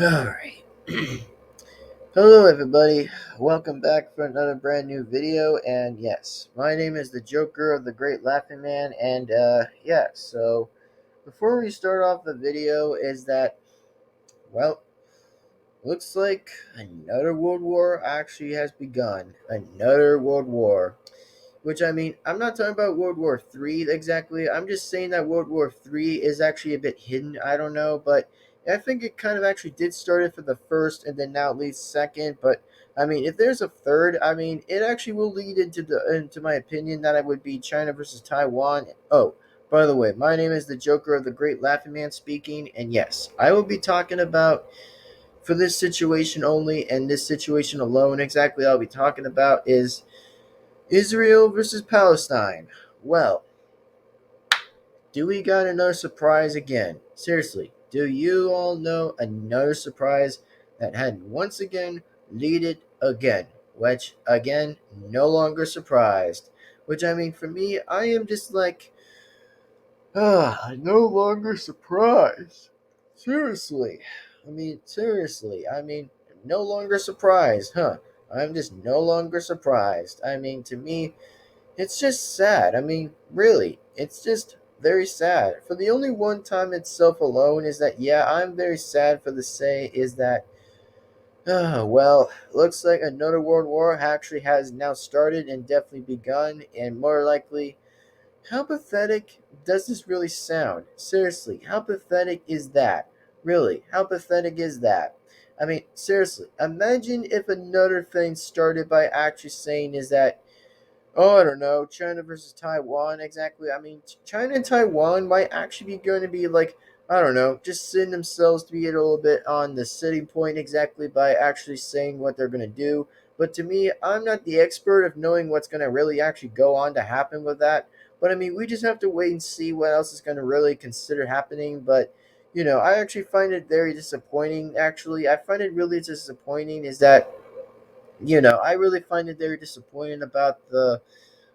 Alright. Hello, everybody. Welcome back for another brand new video. And yes, my name is the Joker of the Great Laughing Man. And yeah, so before we start off the video, is that, well, looks like another world war actually has begun. Another world war. Which I mean, I'm not talking about World War III exactly. I'm just saying that World War III is actually a bit hidden. I don't know, but I think it kind of actually did start it for the first, and then now it leads second. But I mean, if there's a third, I mean, it actually will lead into my opinion that it would be China versus Taiwan. Oh, by the way, my name is the Joker of the Great Laughing Man speaking, and yes, I will be talking about for this situation only and this situation alone. Exactly, I'll be talking about is Israel versus Palestine. Well, do we got another surprise again? Seriously, do you all know another surprise that had once again leaded again? Which, again, no longer surprised. Which, I mean, for me, I am just like, no longer surprised. Seriously. I mean, no longer surprised, huh? I'm just no longer surprised. I mean, to me, it's just sad. I mean, really, it's just very sad. For the only one time itself alone is that, yeah, I'm very sad for the say is that, well, looks like another world war actually has now started and definitely begun, and more likely, how pathetic does this really sound? Seriously, how pathetic is that? Really, how pathetic is that? I mean, seriously, imagine if another thing started by actually saying is that, oh, I don't know. China versus Taiwan, exactly. I mean, China and Taiwan might actually be going to be like, I don't know, just sitting themselves to be a little bit on the sitting point exactly by actually saying what they're going to do. But to me, I'm not the expert of knowing what's going to really actually go on to happen with that. But I mean, we just have to wait and see what else is going to really consider happening. But, I actually find it very disappointing. Actually, I find it really disappointing is that, I really find it very disappointing about the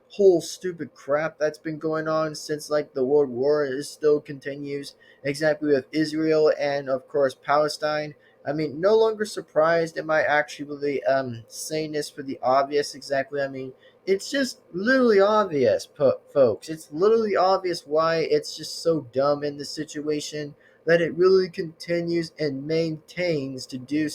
whole stupid crap that's been going on since like the world war is still continues exactly with Israel and of course Palestine. I mean, no longer surprised am I actually saying this for the obvious exactly. I mean, it's just literally obvious, folks. It's literally obvious why it's just so dumb in this situation that it really continues and maintains to do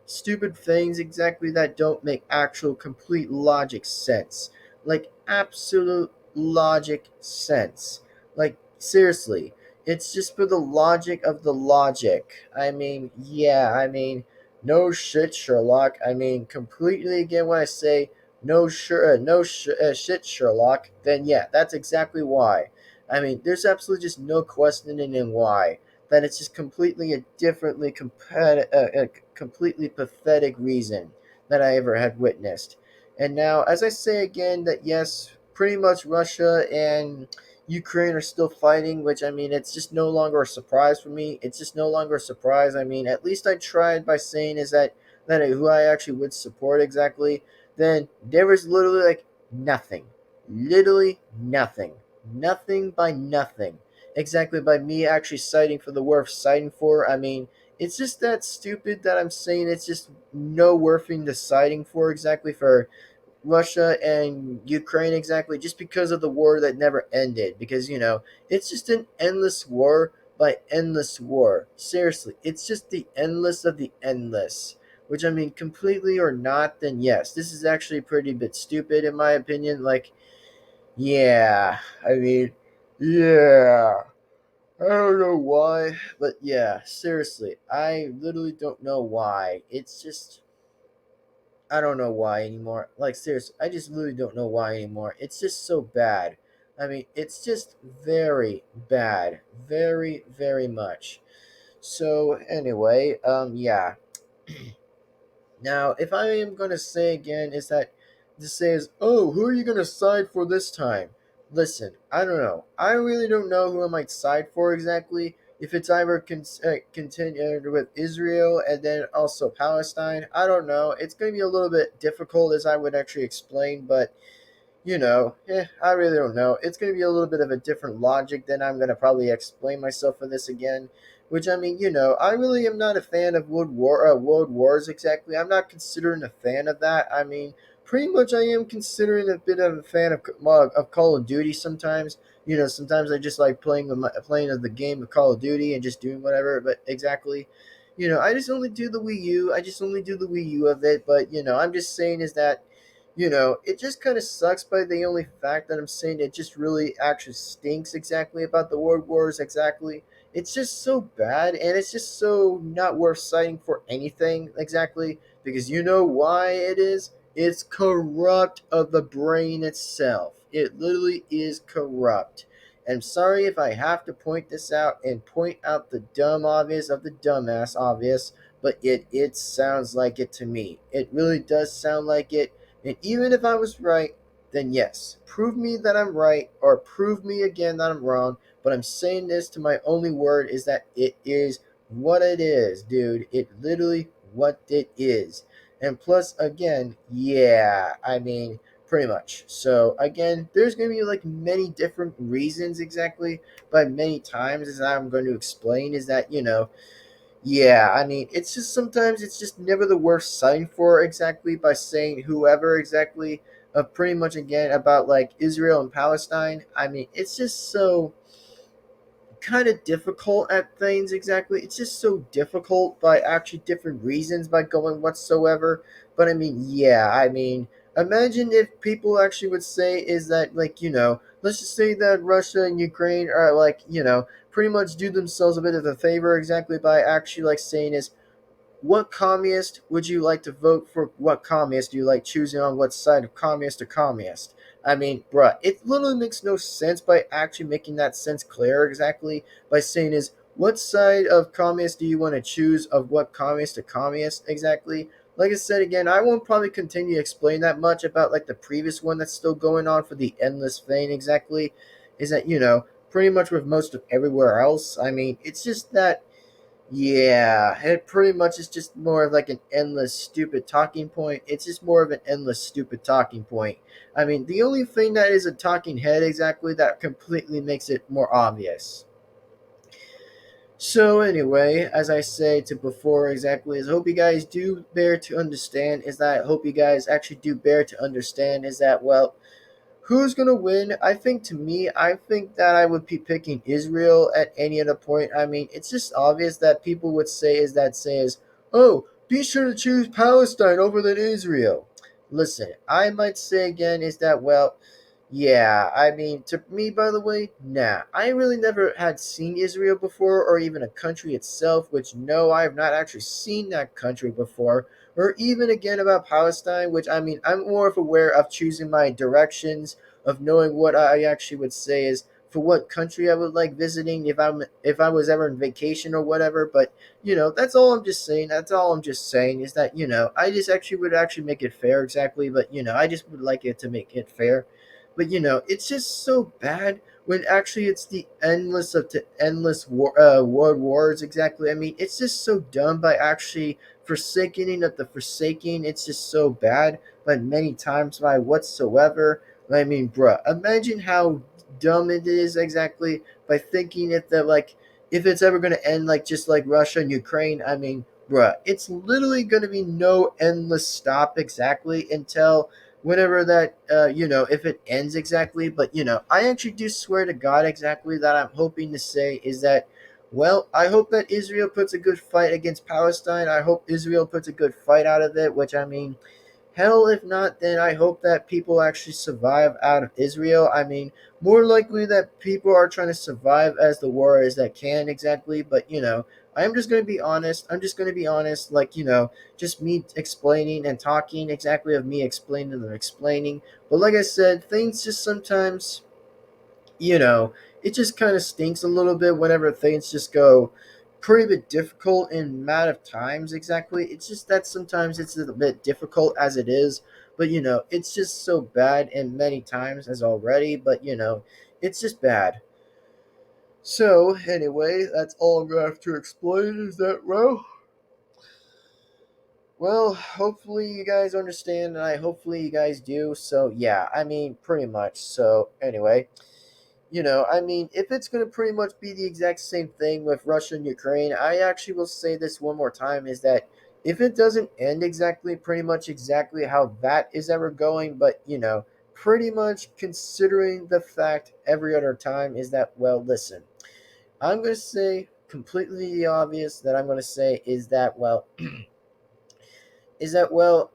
stupid things exactly that don't make actual complete logic sense, like absolute logic sense. Like seriously, it's just for the logic of the logic. I mean, yeah, I mean, no shit, Sherlock. I mean, completely again when I say shit, Sherlock. Then yeah, that's exactly why. I mean, there's absolutely just no questioning in why. That it's just completely a completely pathetic reason that I ever had witnessed. And now, as I say again, that yes, pretty much Russia and Ukraine are still fighting, which I mean, it's just no longer a surprise for me. It's just no longer a surprise. I mean, at least I tried by saying is that who I actually would support exactly. Then there was literally like nothing, literally nothing, nothing by nothing, exactly by me actually citing for the worth citing for. I mean, it's just that stupid that I'm saying it's just no worthing deciding for exactly for Russia and Ukraine exactly just because of the war that never ended. Because, it's just an endless war by endless war. Seriously, it's just the endless of the endless. Which, I mean, completely or not, then yes, this is actually pretty bit stupid in my opinion. Like, yeah, I mean, yeah. I don't know why, but yeah, seriously, I literally don't know why. It's just I don't know why anymore. Like seriously, I just literally don't know why anymore. It's just so bad. I mean, it's just very bad, very very much. So anyway, yeah. Now, if I am gonna say again, is that this says, "Oh, who are you gonna side for this time?" Listen, I don't know. I really don't know who I might side for exactly. If it's either continued with Israel and then also Palestine, I don't know. It's gonna be a little bit difficult as I would actually explain, but I really don't know. It's going to be a little bit of a different logic than I'm going to probably explain myself for this again. which I mean, I really am not a fan of world wars exactly. I'm not considering a fan of that. I mean, pretty much I am considering a bit of a fan of Call of Duty sometimes. Sometimes I just like playing of the game of Call of Duty and just doing whatever. But exactly, I just only do the Wii U. I just only do the Wii U of it. But I'm just saying is that it just kind of sucks by the only fact that I'm saying it just really actually stinks exactly about the World Wars exactly. It's just so bad and it's just so not worth citing for anything exactly because you know why it is? It's corrupt of the brain itself. It literally is corrupt. And I'm sorry if I have to point this out and point out the dumb obvious of the dumbass obvious, but it sounds like it to me. It really does sound like it, and even if I was right, then yes, prove me that I'm right or prove me again that I'm wrong. But I'm saying this to my only word is that it is what it is, dude. It literally what it is. And plus, again, yeah, I mean, pretty much. So, again, there's going to be like many different reasons exactly, but many times as I'm going to explain is that, yeah, I mean, it's just sometimes it's just never the worst sign for exactly by saying whoever exactly pretty much again about like Israel and Palestine. I mean, it's just so kind of difficult at things exactly. It's just so difficult by actually different reasons by going whatsoever. But I mean, yeah, I mean, imagine if people actually would say is that like, let's just say that Russia and Ukraine are like, pretty much do themselves a bit of a favor exactly by actually like saying is what communist would you like to vote for? What communist do you like choosing on what side of communist or communist? I mean, bruh, it literally makes no sense by actually making that sense clear exactly by saying is what side of communist do you want to choose of what communist to communist exactly? Like I said again, I won't probably continue to explain that much about like the previous one that's still going on for the endless vein exactly. Is that, pretty much with most of everywhere else. I mean, it's just that yeah, it pretty much is just more of like an endless stupid talking point. It's just more of an endless stupid talking point. I mean, the only thing that is a talking head exactly that completely makes it more obvious. So anyway, as I say to before exactly is I hope you guys do bear to understand is that I hope you guys actually do bear to understand is that well who's gonna win? I think to me, I think that I would be picking Israel at any other point. I mean, it's just obvious that people would say is that says, "Oh, be sure to choose Palestine over than Israel." Listen, I might say again is that well, yeah, I mean, to me, by the way, nah. I really never had seen Israel before, or even a country itself, which no, I have not actually seen that country before, or even again about Palestine, which I mean, I'm more of aware of choosing my directions, of knowing what I actually would say is for what country I would like visiting if I was ever on vacation or whatever. But that's all I'm just saying. That's all I'm just saying is that I just actually would actually make it fair exactly, but I just would like it to make it fair. But it's just so bad when actually it's the endless of to endless world wars exactly. I mean, it's just so dumb by actually forsaking of the forsaking. It's just so bad, but many times by whatsoever. I mean, bruh, imagine how dumb it is exactly by thinking if the like if it's ever gonna end like just like Russia and Ukraine. I mean, bruh, it's literally gonna be no endless stop exactly until whenever that if it ends exactly. But I actually do swear to God exactly that I'm hoping to say is that well, I hope that Israel puts a good fight against Palestine. I hope Israel puts a good fight out of it, which I mean, hell, if not, then I hope that people actually survive out of Israel. I mean, more likely that people are trying to survive as the war is that can exactly. But I'm just going to be honest. I'm just going to be honest, like just me explaining and talking exactly of me explaining and explaining. But like I said, things just sometimes you know, it just kind of stinks a little bit whenever things just go pretty bit difficult in amount of times exactly. It's just that sometimes it's a bit difficult as it is, but it's just so bad in many times as already, but it's just bad. So anyway, that's all I'm gonna have to explain. Is that well? Well, hopefully you guys understand, and I hopefully you guys do. So yeah, I mean, pretty much. So anyway, I mean, if it's going to pretty much be the exact same thing with Russia and Ukraine, I actually will say this one more time is that if it doesn't end exactly, pretty much exactly how that is ever going, but, pretty much considering the fact every other time is that, well, listen, I'm going to say completely the obvious that I'm going to say is that, well,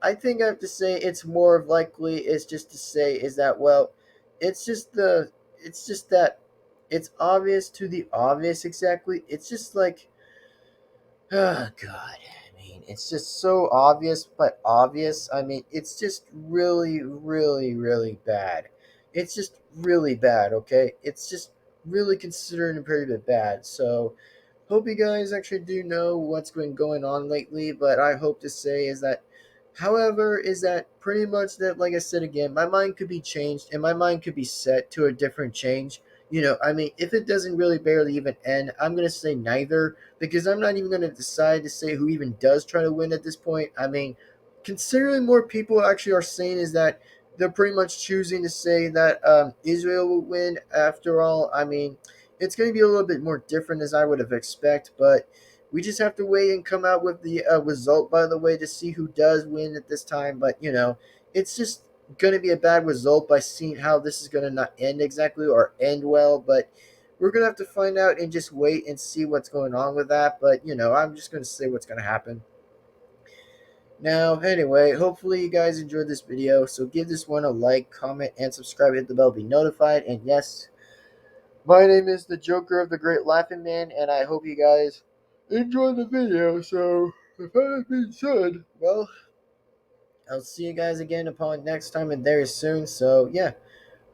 I think I have to say it's more of likely is just to say is that, well, it's just the, it's just that it's obvious to the obvious exactly. It's just like, oh, God. I mean, it's just so obvious, but obvious. I mean, it's just really, really, really bad. It's just really bad, okay? It's just really considered a pretty bit bad. So, hope you guys actually do know what's been going on lately, but I hope to say is that, however, is that pretty much that, like I said again, my mind could be changed and my mind could be set to a different change. I mean, if it doesn't really barely even end, I'm going to say neither because I'm not even going to decide to say who even does try to win at this point. I mean, considering more people actually are saying is that they're pretty much choosing to say that Israel will win after all. I mean, it's going to be a little bit more different as I would have expect, but we just have to wait and come out with the result, by the way, to see who does win at this time. But it's just going to be a bad result by seeing how this is going to not end exactly or end well. But we're going to have to find out and just wait and see what's going on with that. But I'm just going to say what's going to happen. Now, anyway, hopefully you guys enjoyed this video. So give this one a like, comment, and subscribe. Hit the bell to be notified. And yes, my name is the Joker of the Great Laughing Man, and I hope you guys enjoy the video. So, with that being said, well, I'll see you guys again upon next time and very soon. So, yeah,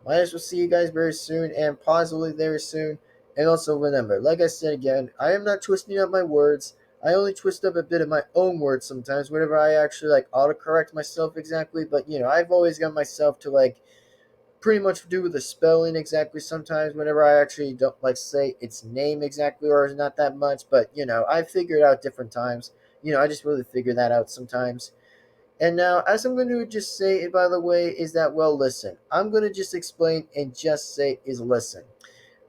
might as well see you guys very soon and possibly very soon. And also remember, like I said again, I am not twisting up my words. I only twist up a bit of my own words sometimes whenever I actually like autocorrect myself exactly. But I've always got myself to like pretty much do with the spelling exactly sometimes whenever I actually don't like say its name exactly or not that much, but I figure it out different times. I just really figure that out sometimes. And now, as I'm going to just say it, by the way, is that, well, listen, I'm going to just explain and just say is listen.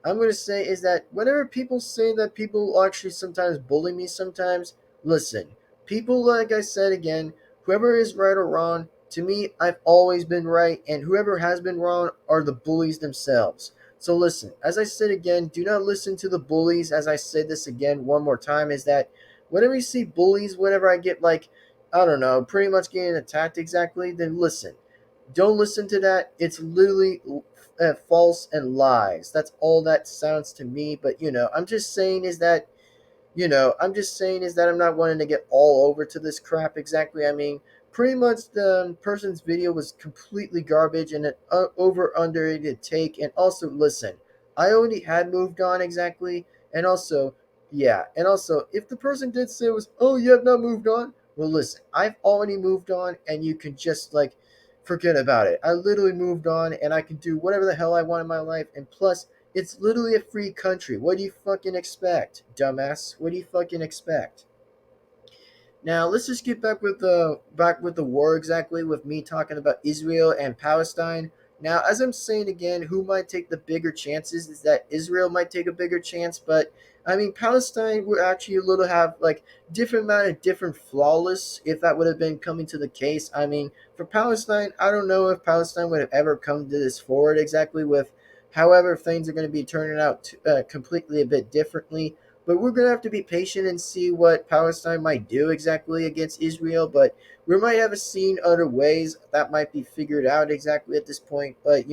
I'm going to say is that whenever people say that people actually sometimes bully me sometimes, listen, people, like I said again, whoever is right or wrong, to me, I've always been right, and whoever has been wrong are the bullies themselves. So listen, as I said again, do not listen to the bullies. As I said this again one more time, is that whenever you see bullies, whenever I get like, I don't know, pretty much getting attacked exactly, then listen. Don't listen to that. It's literally false and lies. That's all that sounds to me. But I'm just saying is that I'm not wanting to get all over to this crap exactly. I mean, pretty much the person's video was completely garbage and an over underrated take. And also, listen, I already had moved on exactly. And also, yeah, and also, if the person did say it was, oh, you have not moved on, well, listen, I've already moved on, and you can just like forget about it. I literally moved on, and I can do whatever the hell I want in my life. And plus, it's literally a free country. What do you fucking expect, dumbass? What do you fucking expect? Now let's just get back with the war exactly with me talking about Israel and Palestine. Now, as I'm saying again, who might take the bigger chances is that Israel might take a bigger chance, but I mean Palestine would actually a little have like different amount of different flawless if that would have been coming to the case. I mean, for Palestine, I don't know if Palestine would have ever come to this forward exactly with however things are going to be turning out completely a bit differently. But we're going to have to be patient and see what Palestine might do exactly against Israel. But we might have seen other ways that might be figured out exactly at this point. But,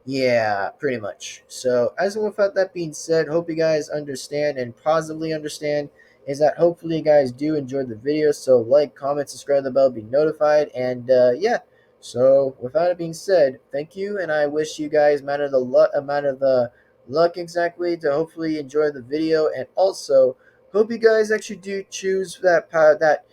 yeah, pretty much. So, as without that being said, hope you guys understand and positively understand is that hopefully you guys do enjoy the video. So, like, comment, subscribe, the bell, be notified, and yeah. So, without it being said, thank you, and I wish you guys amount of the luck exactly to hopefully enjoy the video, and also hope you guys actually do choose that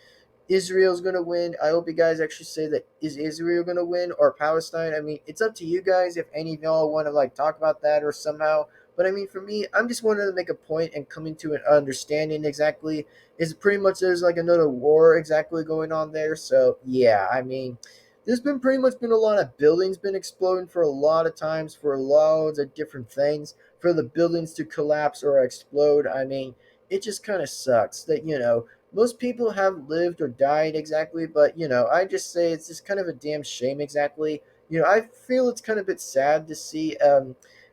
Israel's gonna win. I hope you guys actually say that is Israel gonna win or Palestine. I mean, it's up to you guys if any of y'all want to like talk about that or somehow. But I mean, for me, I'm just wanting to make a point and coming to an understanding exactly. Is pretty much there's like another war exactly going on there. So yeah, I mean, there's been pretty much been a lot of buildings been exploding for a lot of times for loads of different things for the buildings to collapse or explode. I mean, it just kind of sucks that most people have lived or died exactly, but I just say it's just kind of a damn shame exactly. I feel it's kind of a bit sad to see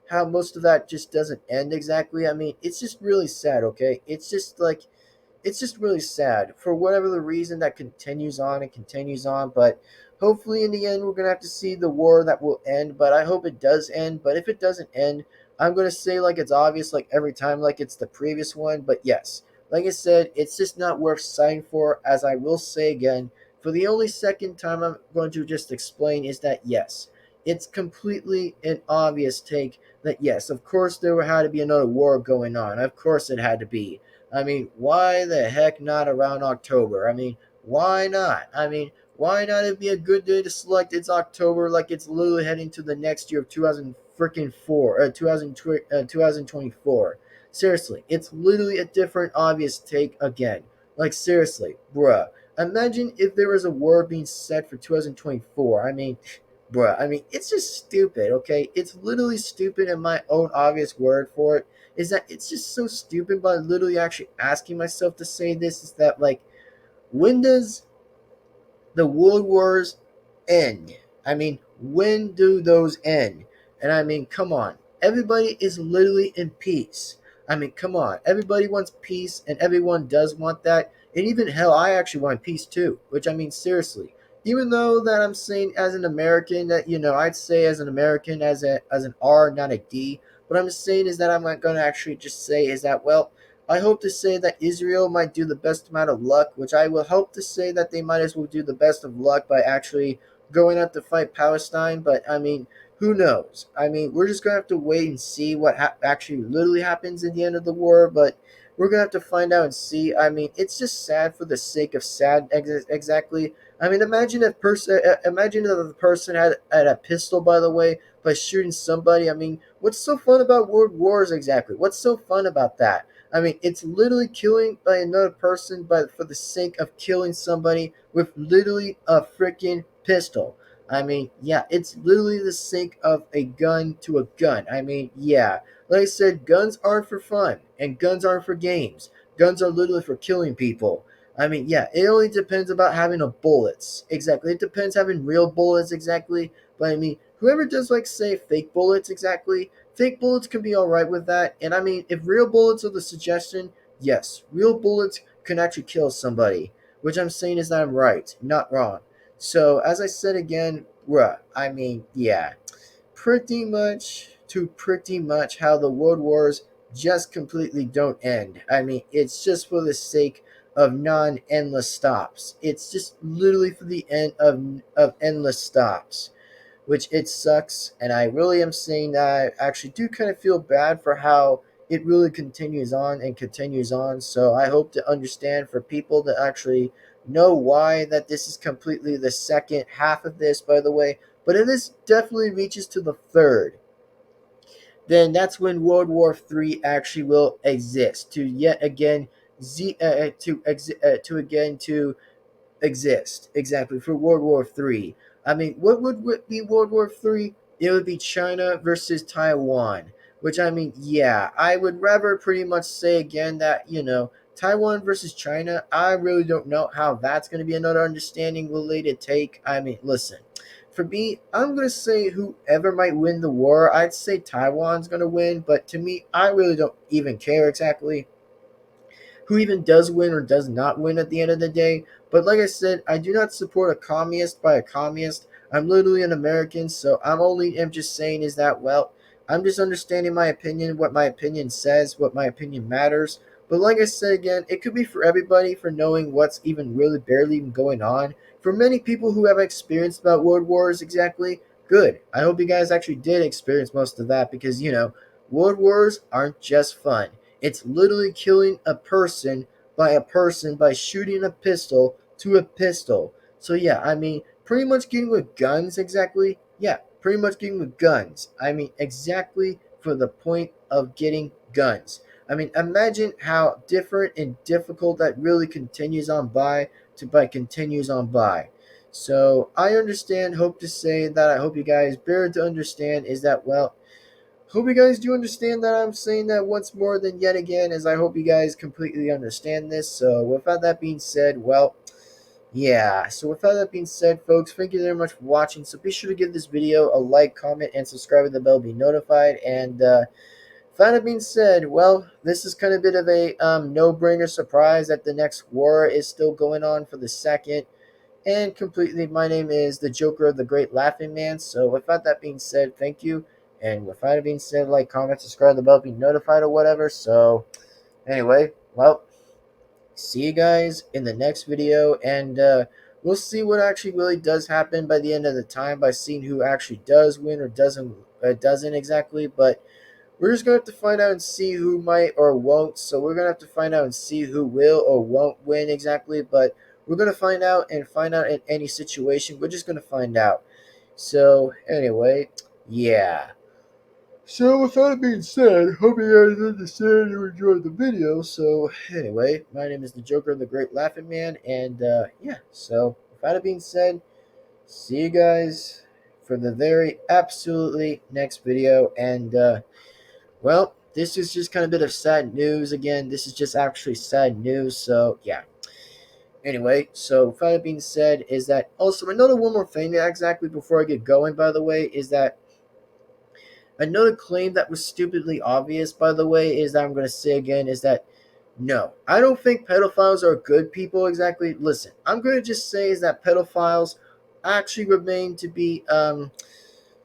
how most of that just doesn't end exactly. I mean, it's just really sad, okay? It's just really sad for whatever the reason that continues on and continues on. But hopefully, in the end, we're gonna have to see the war that will end. But I hope it does end. But if it doesn't end, I'm gonna say like it's obvious, like every time, like it's the previous one. But yes, like I said, it's just not worth sighing for. As I will say again, for the only second time, I'm going to just explain is that yes, it's completely an obvious take that yes, of course there had to be another war going on. Of course it had to be. I mean, why the heck not around October? I mean, why not? I mean, why not it be a good day to select it's October like it's literally heading to the next year of 2000 freaking 4 2024. Seriously, it's literally a different obvious take again. Like seriously, bruh. Imagine if there was a war being set for 2024. I mean, bruh, I mean, it's just stupid, okay? It's literally stupid in my own obvious word for it is that it's just so stupid, but literally actually asking myself to say this is that, like, when does the world wars end? I mean, when do those end? And I mean, come on. Everybody is literally in peace. I mean, come on. Everybody wants peace, and everyone does want that. And even hell, I actually want peace too. Which I mean, seriously. Even though that I'm saying as an American that I'd say as an American as an R, not a D. What I'm saying is that I'm not gonna actually just say is that well, I hope to say that Israel might do the best amount of luck, which I will hope to say that they might as well do the best of luck by actually going out to fight Palestine. But I mean, who knows? I mean, we're just gonna have to wait and see what actually literally happens at the end of the war. But we're gonna have to find out and see. I mean, it's just sad for the sake of sad. Exactly. I mean, imagine if the person had a pistol, by the way, by shooting somebody. I mean, what's so fun about world wars exactly? What's so fun about that? I mean, it's literally killing by another person, but for the sake of killing somebody with literally a freaking pistol. I mean, yeah, it's literally the sake of a gun to a gun. I mean, yeah, like I said, guns aren't for fun, and guns aren't for games. Guns are literally for killing people. I mean, yeah, it only depends about having a bullets. Exactly, it depends having real bullets exactly. But I mean, whoever does like say fake bullets exactly, fake bullets can be all right with that. And I mean, if real bullets are the suggestion, yes, real bullets can actually kill somebody. Which I'm saying is that I'm right, not wrong. So as I said again, bruh, I mean, yeah, pretty much how the world wars just completely don't end. I mean, it's just for the sake of non-endless stops. It's just literally for the end of endless stops, which it sucks. And I really am saying that I actually do kind of feel bad for how it really continues on and continues on. So I hope to understand for people that actually know why that this is completely the second half of this, by the way. But if this definitely reaches to the third, then that's when World War III actually will exist to yet again to again to exist exactly for World War Three. I mean, what would be World War Three? It would be China versus Taiwan. Which I mean, yeah, I would rather pretty much say again that Taiwan versus China. I really don't know how that's going to be another understanding related take. I mean, listen. For me, I'm gonna say whoever might win the war. I'd say Taiwan's gonna win, but to me, I really don't even care exactly who even does win or does not win at the end of the day. But like I said, I do not support a communist by a communist. I'm literally an American, so I'm just saying is that well, I'm just understanding my opinion, what my opinion says, what my opinion matters. But like I said again, it could be for everybody for knowing what's even really barely even going on. For many people who have experienced about world wars exactly, good. I hope you guys actually did experience most of that because world wars aren't just fun. It's literally killing a person by shooting a pistol to a pistol. So yeah, I mean, pretty much getting with guns exactly. Yeah, pretty much getting with guns. I mean, exactly for the point of getting guns. I mean, imagine how different and difficult that really continues on by. So I understand, hope to say that I hope you guys bear to understand is that, well, hope you guys do understand that I'm saying that once more than yet again, as I hope you guys completely understand this. So without that being said, well, yeah. So without that being said, folks, thank you very much for watching. So be sure to give this video a like, comment, and subscribe with the bell to be notified. And without that being said, well, this is kind of a bit of a no-brainer surprise that the next war is still going on for the second. And completely, my name is the Joker of the Great Laughing Man. So without that being said, thank you. And without it being said, like, comment, subscribe, the bell, be notified or whatever. So anyway, well, see you guys in the next video. And we'll see what actually really does happen by the end of the time by seeing who actually does win or doesn't exactly. But we're just going to have to find out and see who might or won't. So we're going to have to find out and see who will or won't win exactly. But we're going to find out in any situation. We're just going to find out. So anyway, yeah. So with that being said, hope you guys understand and enjoyed the video. So anyway, my name is the Joker, the Great Laughing Man, and yeah. So with that being said, see you guys for the very absolutely next video. And well, this is just kind of a bit of sad news again. This is just actually sad news. So yeah. Anyway, so with that being said, is that also another one more thing exactly before I get going. By the way, is that another claim that was stupidly obvious, by the way, is that I'm going to say again, is that no, I don't think pedophiles are good people exactly. Listen, I'm going to just say is that pedophiles actually remain to be,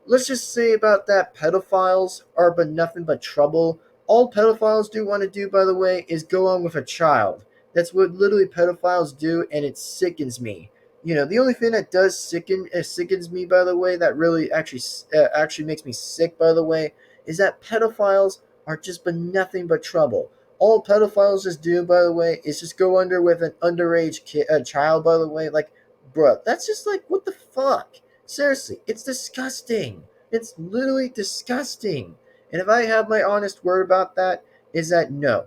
let's just say about that, pedophiles are but nothing but trouble. All pedophiles do want to do, by the way, is go on with a child. That's what literally pedophiles do, and it sickens me. You know, the only thing that does sickens me, by the way, that really actually makes me sick, by the way, is that pedophiles are just but nothing but trouble. All pedophiles just do, by the way, is just go under with an underage child, by the way. Like, bruh, that's just like, what the fuck? Seriously, it's disgusting. It's literally disgusting. And if I have my honest word about that, is that no.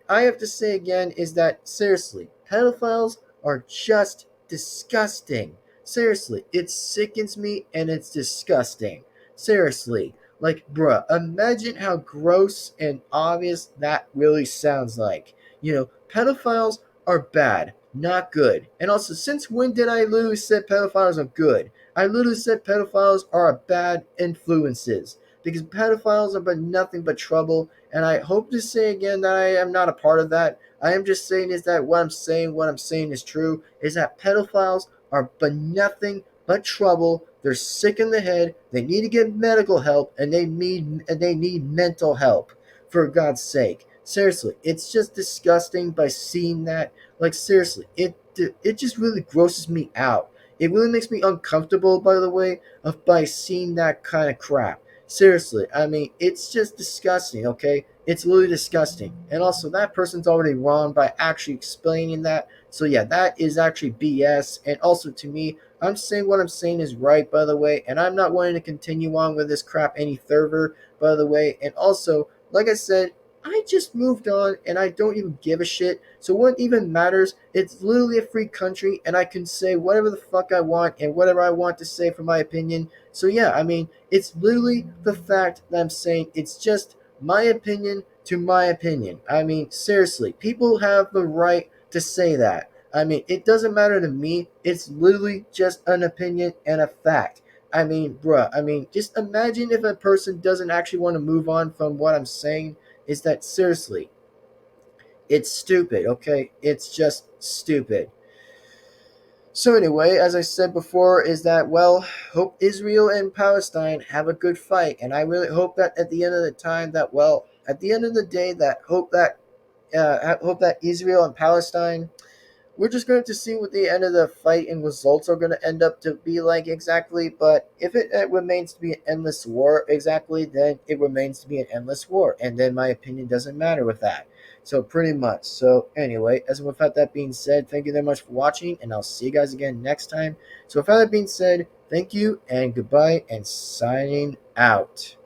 I have to say again is that seriously, pedophiles are just disgusting. Seriously, it sickens me and it's disgusting. Seriously. Like, bruh, imagine how gross and obvious that really sounds like. You know, pedophiles are bad, not good. And also, since when did I literally say pedophiles are good? I literally said pedophiles are bad influences because pedophiles are but nothing but trouble. And I hope to say again that I am not a part of that. I am just saying is that what I'm saying is true, is that pedophiles are but nothing but trouble. They're sick in the head. They need to get medical help, and they need mental help. For God's sake, seriously, it's just disgusting by seeing that. Like seriously, it just really grosses me out. It really makes me uncomfortable, by the way, of by seeing that kind of crap. Seriously, I mean, it's just disgusting, okay? It's literally disgusting. And also, that person's already wrong by actually explaining that. So, yeah, that is actually BS. And also, to me, I'm saying what I'm saying is right, by the way. And I'm not wanting to continue on with this crap any further, by the way. And also, like I said, I just moved on and I don't even give a shit. So what even matters? It's literally a free country and I can say whatever the fuck I want and whatever I want to say for my opinion. So yeah, I mean, it's literally the fact that I'm saying it's just my opinion to my opinion. I mean, seriously, people have the right to say that. I mean, it doesn't matter to me. It's literally just an opinion and a fact. I mean, bruh, I mean, just imagine if a person doesn't actually want to move on from what I'm saying. Is that seriously? It's stupid, okay? It's just stupid. So anyway, as I said before, is that, well, hope Israel and Palestine have a good fight, and I really hope that at the end of the time that, well, at the end of the day, that hope that Israel and Palestine, we're just going to see what the end of the fight and results are going to end up to be like exactly. But if it remains to be an endless war exactly, then it remains to be an endless war, and then my opinion doesn't matter with that. So pretty much. So anyway, as without that being said, thank you very much for watching, and I'll see you guys again next time. So without that being said, thank you and goodbye, and signing out.